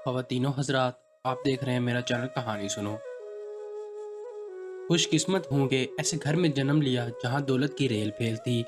خواتینوں حضرات، آپ دیکھ رہے ہیں میرا چینل کہانی سنو۔ خوش قسمت ہوں کہ ایسے گھر میں جنم لیا جہاں دولت کی ریل پھیل تھی۔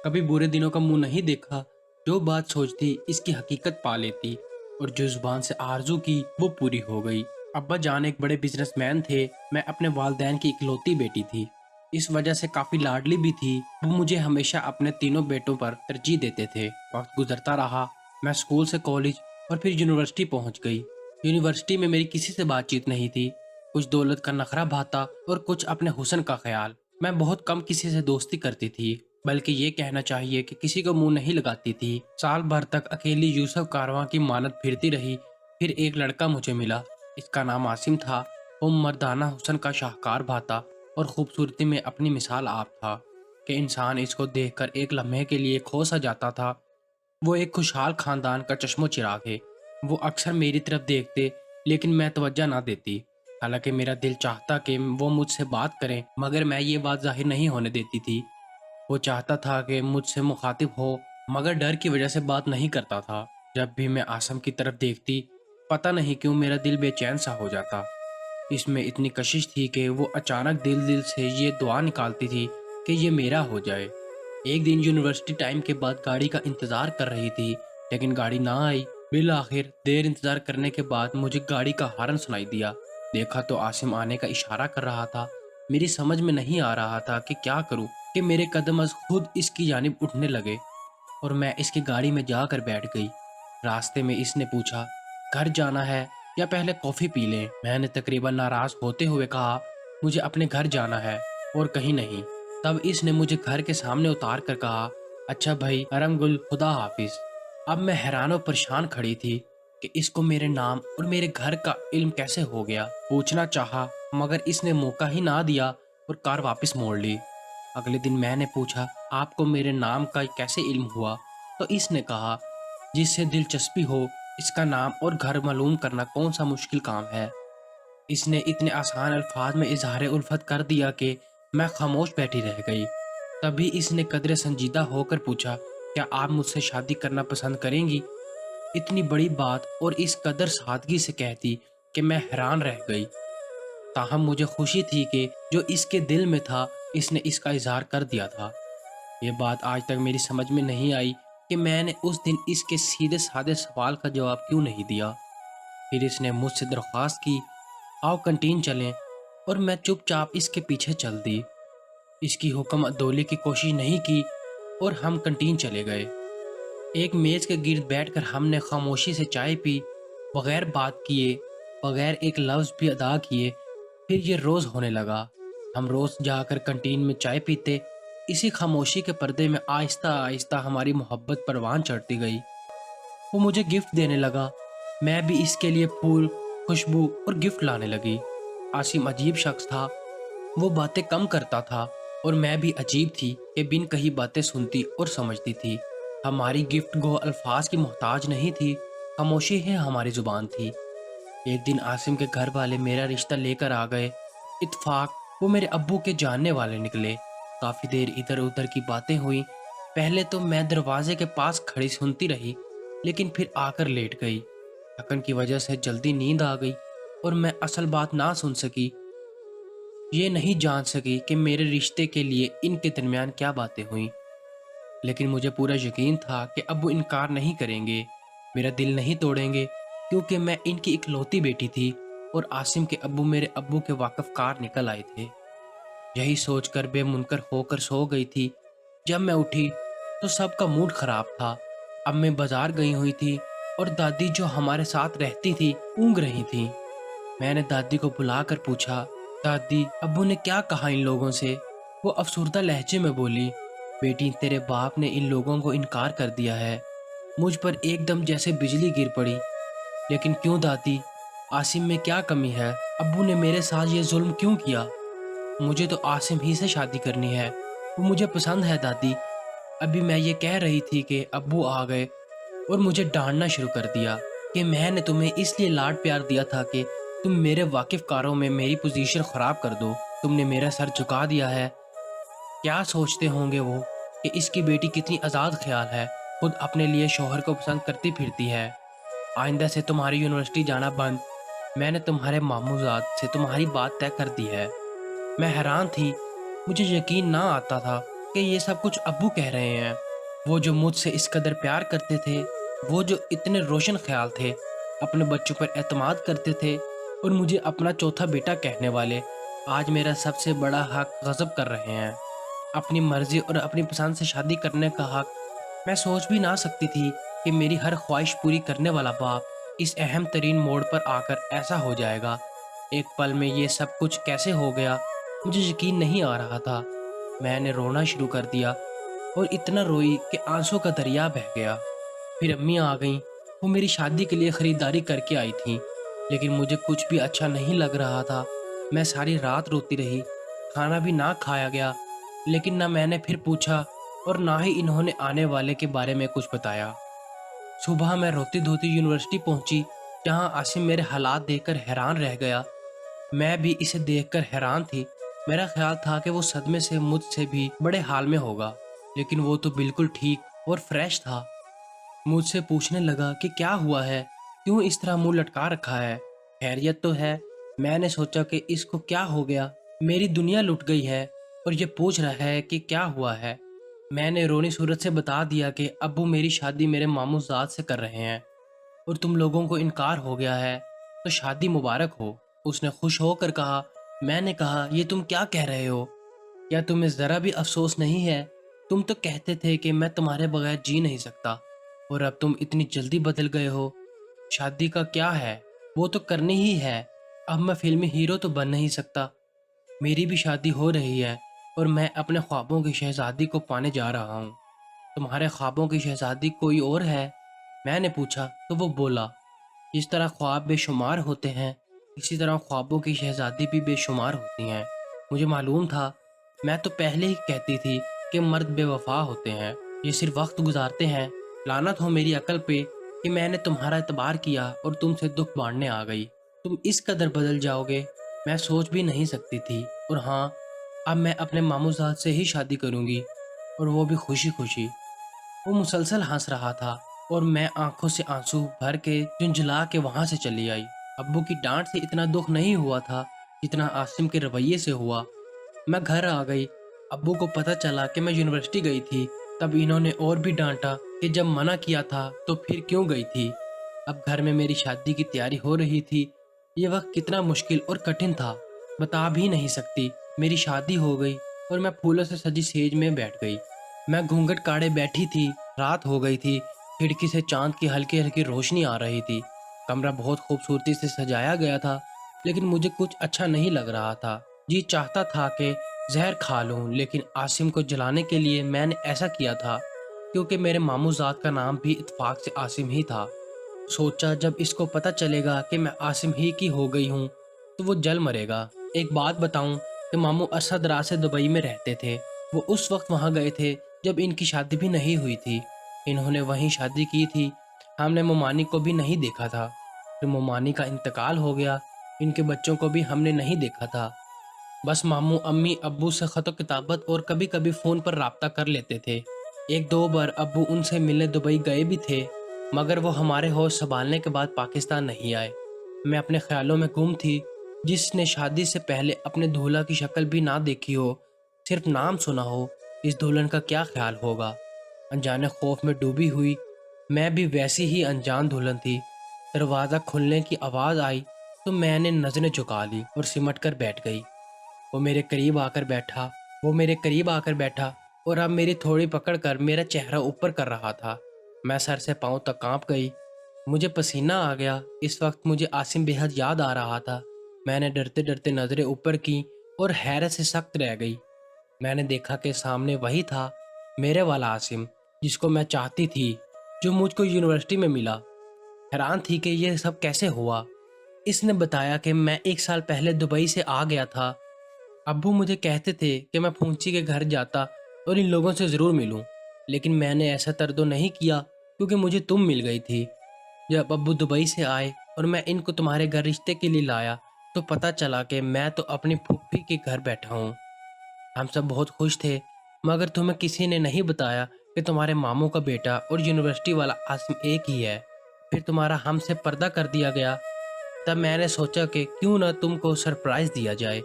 کبھی برے دنوں کا منہ نہیں دیکھا، جو بات سوچتی اس کی حقیقت پا لیتی، اور جو زبان سے آرزو کی وہ پوری ہو گئی۔ ابا جان ایک بڑے بزنس مین تھے، میں اپنے والدین کی اکلوتی بیٹی تھی، اس وجہ سے کافی لاڈلی بھی تھی۔ وہ مجھے ہمیشہ اپنے تینوں بیٹوں پر ترجیح دیتے تھے۔ وقت گزرتا رہا، میں اسکول سے کالج اور پھر یونیورسٹی پہنچ گئی۔ یونیورسٹی میں میری کسی سے بات چیت نہیں تھی، کچھ دولت کا نخرہ بھاتا اور کچھ اپنے حسن کا خیال۔ میں بہت کم کسی سے دوستی کرتی تھی، بلکہ یہ کہنا چاہیے کہ کسی کو منہ نہیں لگاتی تھی۔ سال بھر تک اکیلی یوسف کارواں کی مانت پھرتی رہی، پھر ایک لڑکا مجھے ملا، اس کا نام عاصم تھا۔ وہ مردانہ حسن کا شاہکار بھاتا اور خوبصورتی میں اپنی مثال آپ تھا کہ انسان اس کو دیکھ کر ایک لمحے کے لیے کھو سا جاتا تھا۔ وہ ایک خوشحال خاندان کا چشم و چراغ ہے۔ وہ اکثر میری طرف دیکھتے لیکن میں توجہ نہ دیتی، حالانکہ میرا دل چاہتا کہ وہ مجھ سے بات کریں، مگر میں یہ بات ظاہر نہیں ہونے دیتی تھی۔ وہ چاہتا تھا کہ مجھ سے مخاطب ہو، مگر ڈر کی وجہ سے بات نہیں کرتا تھا۔ جب بھی میں عاصم کی طرف دیکھتی، پتہ نہیں کیوں میرا دل بے چین سا ہو جاتا۔ اس میں اتنی کشش تھی کہ وہ اچانک دل سے یہ دعا نکالتی تھی کہ یہ میرا ہو جائے۔ ایک دن یونیورسٹی ٹائم کے بعد گاڑی کا انتظار کر رہی تھی، لیکن گاڑی نہ آئی۔ بالآخر دیر انتظار کرنے کے بعد مجھے گاڑی کا ہارن سنائی دیا۔ دیکھا تو عاصم آنے کا اشارہ کر رہا تھا۔ میری سمجھ میں نہیں آ رہا تھا کہ کیا کروں کہ میرے قدم از خود اس کی جانب اٹھنے لگے اور میں اس کی گاڑی میں جا کر بیٹھ گئی۔ راستے میں اس نے پوچھا، گھر جانا ہے یا پہلے کافی پی لیں؟ میں نے تقریباً ناراض ہوتے ہوئے کہا، مجھے اپنے گھر جانا ہے اور کہیں نہیں۔ تب اس نے مجھے گھر کے سامنے اتار کر کہا، اچھا بھائی ارم گل، خدا حافظ۔ اب میں حیران و پریشان کھڑی تھی کہ اس کو میرے نام اور میرے گھر کا علم کیسے ہو گیا۔ پوچھنا چاہا مگر اس نے موقع ہی نہ دیا اور کار واپس موڑ لی۔ اگلے دن میں نے پوچھا، آپ کو میرے نام کا کیسے علم ہوا؟ تو اس نے کہا، جس سے دلچسپی ہو اس کا نام اور گھر معلوم کرنا کون سا مشکل کام ہے۔ اس نے اتنے آسان الفاظ میں اظہار الفت کر دیا کہ میں خاموش بیٹھی رہ گئی۔ تبھی اس نے قدرے سنجیدہ ہو کر پوچھا، کیا آپ مجھ سے شادی کرنا پسند کریں گی؟ اتنی بڑی بات اور اس قدر سادگی سے کہتی کہ میں حیران رہ گئی۔ تاہم مجھے خوشی تھی کہ جو اس کے دل میں تھا اس نے اس کا اظہار کر دیا تھا۔ یہ بات آج تک میری سمجھ میں نہیں آئی کہ میں نے اس دن اس کے سیدھے سادے سوال کا جواب کیوں نہیں دیا۔ پھر اس نے مجھ سے درخواست کی، آؤ کنٹین چلیں، اور میں چپ چاپ اس کے پیچھے چل دی۔ اس کی حکم ادولی کی کوشش نہیں کی اور ہم کنٹین چلے گئے۔ ایک میز کے گرد بیٹھ کر ہم نے خاموشی سے چائے پی، بغیر بات کیے، بغیر ایک لفظ بھی ادا کیے۔ پھر یہ روز ہونے لگا، ہم روز جا کر کنٹین میں چائے پیتے۔ اسی خاموشی کے پردے میں آہستہ آہستہ ہماری محبت پروان چڑھتی گئی۔ وہ مجھے گفٹ دینے لگا، میں بھی اس کے لیے پھول، خوشبو اور گفٹ لانے لگی۔ عاصم عجیب شخص تھا، وہ باتیں کم کرتا تھا اور میں بھی عجیب تھی کہ بن کہی باتیں سنتی اور سمجھتی تھی۔ ہماری گفٹ گو الفاظ کی محتاج نہیں تھی، خاموشی ہی ہماری زبان تھی۔ ایک دن عاصم کے گھر والے میرا رشتہ لے کر آ گئے۔ اتفاق وہ میرے ابو کے جاننے والے نکلے۔ کافی دیر ادھر ادھر کی باتیں ہوئی۔ پہلے تو میں دروازے کے پاس کھڑی سنتی رہی، لیکن پھر آ کر لیٹ گئی۔ تھکن کی وجہ سے جلدی نیند آ گئی اور میں اصل بات نہ سن سکی۔ یہ نہیں جان سکی کہ میرے رشتے کے لیے ان کے درمیان کیا باتیں ہوئیں، لیکن مجھے پورا یقین تھا کہ ابو انکار نہیں کریں گے، میرا دل نہیں توڑیں گے، کیونکہ میں ان کی اکلوتی بیٹی تھی اور عاصم کے ابو میرے ابو کے واقف کار نکل آئے تھے۔ یہی سوچ کر بے منکر ہو کر سو گئی تھی۔ جب میں اٹھی تو سب کا موڈ خراب تھا۔ اب میں بازار گئی ہوئی تھی اور دادی جو ہمارے ساتھ رہتی تھی اونگ رہی تھیں۔ میں نے دادی کو بلا کر پوچھا، دادی ابو نے کیا کہا ان لوگوں سے؟ وہ افسردہ لہجے میں بولی، بیٹی تیرے باپ نے ان لوگوں کو انکار کر دیا ہے۔ مجھ پر ایک دم جیسے بجلی گر پڑی۔ لیکن کیوں دادی؟ عاصم میں کیا کمی ہے؟ ابو نے میرے ساتھ یہ ظلم کیوں کیا؟ مجھے تو عاصم ہی سے شادی کرنی ہے، وہ مجھے پسند ہے دادی۔ ابھی میں یہ کہہ رہی تھی کہ ابو آ گئے اور مجھے ڈانٹنا شروع کر دیا کہ میں نے تمہیں اس لیے لاڈ پیار دیا تھا کہ تم میرے واقف کاروں میں میری پوزیشن خراب کر دو۔ تم نے میرا سر جھکا دیا ہے۔ کیا سوچتے ہوں گے وہ کہ اس کی بیٹی کتنی آزاد خیال ہے، خود اپنے لیے شوہر کو پسند کرتی پھرتی ہے۔ आइंदा से तुम्हारी यूनिवर्सिटी जाना बंद। मैंने तुम्हारे मामूजात से तुम्हारी बात तय कर दी है। मैं हैरान थी। मुझे यकीन ना आता था कि ये सब कुछ अब्बू कह रहे हैं। वो जो मुझसे इस कदर प्यार करते थे, वो जो इतने रोशन ख्याल थे, अपने बच्चों पर एतमाद करते थे और मुझे अपना चौथा बेटा कहने वाले, आज मेरा सबसे बड़ा हक गज़ब कर रहे हैं। अपनी मर्जी और अपनी पसंद से शादी करने का हक। मैं सोच भी ना सकती थी कि मेरी हर ख्वाहिश पूरी करने वाला बाप इस अहम तरीन मोड़ पर आकर ऐसा हो जाएगा। एक पल में ये सब कुछ कैसे हो गया, मुझे यकीन नहीं आ रहा था। मैंने रोना शुरू कर दिया और इतना रोई कि आंसू का दरिया बह गया। फिर अम्मी आ गईं। वो मेरी शादी के लिए ख़रीदारी करके आई थीं, लेकिन मुझे कुछ भी अच्छा नहीं लग रहा था। मैं सारी रात रोती रही। खाना भी ना खाया गया, लेकिन ना मैंने फिर पूछा और ना ही इन्होंने आने वाले के बारे में कुछ बताया। सुबह मैं रोती धोती यूनिवर्सिटी पहुंची, जहां आसिम मेरे हालात देखकर हैरान रह गया। मैं भी इसे देखकर हैरान थी। मेरा ख्याल था कि वो सदमे से मुझसे भी बड़े हाल में होगा, लेकिन वो तो बिल्कुल ठीक और फ्रेश था। मुझसे पूछने लगा कि क्या हुआ है, क्यों इस तरह मुंह लटका रखा है, खैरियत तो है। मैंने सोचा कि इसको क्या हो गया, मेरी दुनिया लुट गई है और ये पूछ रहा है कि क्या हुआ है। मैंने रोनी सूरत से बता दिया कि अब्बू मेरी शादी मेरे मामू जाद से कर रहे हैं और तुम लोगों को इनकार हो गया है, तो शादी मुबारक हो। उसने खुश होकर कहा। मैंने कहा, ये तुम क्या कह रहे हो? क्या तुम्हें ज़रा भी अफसोस नहीं है? तुम तो कहते थे कि मैं तुम्हारे बगैर जी नहीं सकता, और अब तुम इतनी जल्दी बदल गए हो। शादी का क्या है, वो तो करनी ही है। अब मैं फिल्मी हीरो तो बन नहीं सकता। मेरी भी शादी हो रही है और मैं अपने ख्वाबों की शहजादी को पाने जा रहा हूँ। तुम्हारे ख्वाबों की शहजादी कोई और है? मैंने पूछा तो वो बोला, जिस तरह ख्वाब बेशुमार होते हैं, इसी तरह ख्वाबों की शहजादी भी बेशुमार होती हैं। मुझे मालूम था। मैं तो पहले ही कहती थी कि मर्द बेवफा होते हैं, ये सिर्फ वक्त गुजारते हैं। लानत हो मेरी अकल पे कि मैंने तुम्हारा एतबार किया और तुमसे दुख बांटने आ गई। तुम इस कदर बदल जाओगे, मैं सोच भी नहीं सकती थी। और हाँ, अब मैं अपने मामूजाद से ही शादी करूँगी, और वो भी खुशी खुशी। वो मुसलसल हंस रहा था और मैं आंखों से आंसू भर के झुंझला के वहां से चली आई। अब्बू की डांट से इतना दुख नहीं हुआ था जितना आसिम के रवैये से हुआ। मैं घर आ गई। अब्बू को पता चला कि मैं यूनिवर्सिटी गई थी, तब इन्होंने और भी डांटा कि जब मना किया था तो फिर क्यों गई थी। अब घर में मेरी शादी की तैयारी हो रही थी। ये वक्त कितना मुश्किल और कठिन था, बता भी नहीं सकती। मेरी शादी हो गई और मैं फूलों से सजी सेज में बैठ गई। मैं घूंघट काढ़े बैठी थी। रात हो गई थी। खिड़की से चांद की हल्की हल्की रोशनी आ रही थी। कमरा बहुत खूबसूरती से सजाया गया था, लेकिन मुझे कुछ अच्छा नहीं लग रहा था। जी चाहता था कि जहर खा लूं, लेकिन आसिम को जलाने के लिए मैंने ऐसा किया था, क्योंकि मेरे मामूजाद का नाम भी इत्तेफाक से आसिम ही था। सोचा जब इसको पता चलेगा कि मैं आसिम ही की हो गई हूँ, तो वो जल मरेगा। एक बात बताऊं कि मामू अरसा दराज से दुबई में रहते थे। वो उस वक्त वहाँ गए थे जब इनकी शादी भी नहीं हुई थी। इन्होंने वहीं शादी की थी। हमने मोमानी को भी नहीं देखा था। फिर मोमानी का इंतकाल हो गया। इनके बच्चों को भी हमने नहीं देखा था। बस मामू अम्मी अब्बू से ख़त किताबत और कभी कभी फ़ोन पर राब्ता कर लेते थे। एक दो बार अब्बू उनसे मिलने दुबई गए भी थे, मगर वो हमारे होश संभालने के बाद पाकिस्तान नहीं आए। मैं अपने ख्यालों में गुम थी। जिसने शादी से पहले अपने दूल्हा की शक्ल भी ना देखी हो, सिर्फ नाम सुना हो, इस दुल्हन का क्या ख्याल होगा। अनजाने खौफ में डूबी हुई मैं भी वैसी ही अनजान दुल्हन थी। दरवाज़ा खुलने की आवाज़ आई तो मैंने नज़रें झुका ली और सिमट कर बैठ गई। वो मेरे करीब आकर बैठा वो मेरे करीब आकर बैठा और अब मेरी थोड़ी पकड़ कर मेरा चेहरा ऊपर कर रहा था। मैं सर से पांव तक कांप गई। मुझे पसीना आ गया। इस वक्त मुझे आसिम बेहद याद आ रहा था। मैंने डरते डरते नज़रें ऊपर की और हैरत से सख्त रह गई। मैंने देखा कि सामने वही था, मेरे वाला आसिम, जिसको मैं चाहती थी, जो मुझको यूनिवर्सिटी में मिला। हैरान थी कि यह सब कैसे हुआ। इसने बताया कि मैं एक साल पहले दुबई से आ गया था। अब्बू मुझे कहते थे कि मैं फूंची के घर जाता और इन लोगों से ज़रूर मिलूं, लेकिन मैंने ऐसा तरदो नहीं किया क्योंकि मुझे तुम मिल गई थी। जब अब्बू दुबई से आए और मैं इनको तुम्हारे घर रिश्ते के लिए लाया, तो पता चला कि मैं तो अपनी फूफी के घर बैठा हूँ। हम सब बहुत खुश थे, मगर तुम्हें किसी ने नहीं बताया कि तुम्हारे मामू का बेटा और यूनिवर्सिटी वाला आसिम एक ही है। फिर तुम्हारा हमसे पर्दा कर दिया गया। तब मैंने सोचा कि क्यों ना तुमको सरप्राइज़ दिया जाए।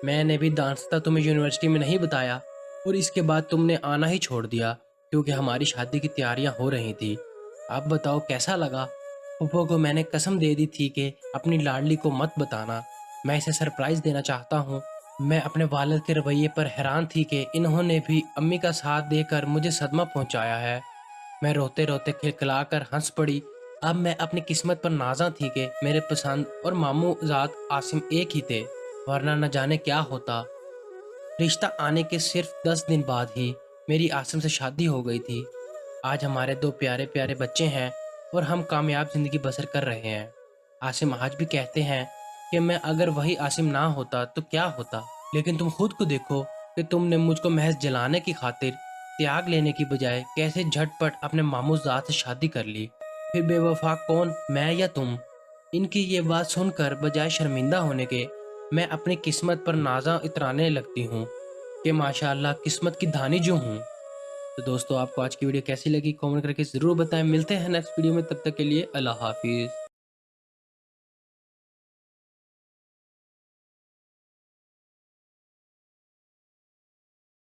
मैंने भी दांसता तुम्हें यूनिवर्सिटी में नहीं बताया और इसके बाद तुमने आना ही छोड़ दिया क्योंकि हमारी शादी की तैयारियां हो रही थी। अब बताओ कैसा लगा? फूफो को मैंने कसम दे दी थी कि अपनी लाडली को मत बताना, मैं इसे सरप्राइज़ देना चाहता हूँ। मैं अपने वालिद के रवैये पर हैरान थी कि इन्होंने भी अम्मी का साथ देकर मुझे सदमा पहुँचाया है। मैं रोते रोते खिलखिलाकर हंस पड़ी। अब मैं अपनी किस्मत पर नाज़ा थी कि मेरे पसंद और मामू ज़ात आसिम एक ही थे, वरना न जाने क्या होता। रिश्ता आने के सिर्फ 10 दिन बाद ही मेरी आसिम से शादी हो गई थी। आज हमारे 2 प्यारे प्यारे बच्चे हैं और हम कामयाब ज़िंदगी बसर कर रहे हैं। आसिम आज भी कहते हैं कि मैं अगर वही आसिम ना होता तो क्या होता। लेकिन तुम खुद को देखो कि तुमने मुझको महज जलाने की खातिर त्याग लेने की बजाय कैसे झटपट अपने मामू ज़ात से शादी कर ली। फिर बेवफा कौन, मैं या तुम? इनकी ये बात सुनकर बजाय शर्मिंदा होने के मैं अपनी किस्मत पर नाज़ा इतराने लगती हूँ कि माशाअल्लाह किस्मत की धानी जो हूँ। तो दोस्तों, आपको आज की वीडियो कैसी लगी कमेंट करके ज़रूर बताएं। मिलते हैं नेक्स्ट वीडियो में, तब तक के लिए अल्लाह हाफिज़।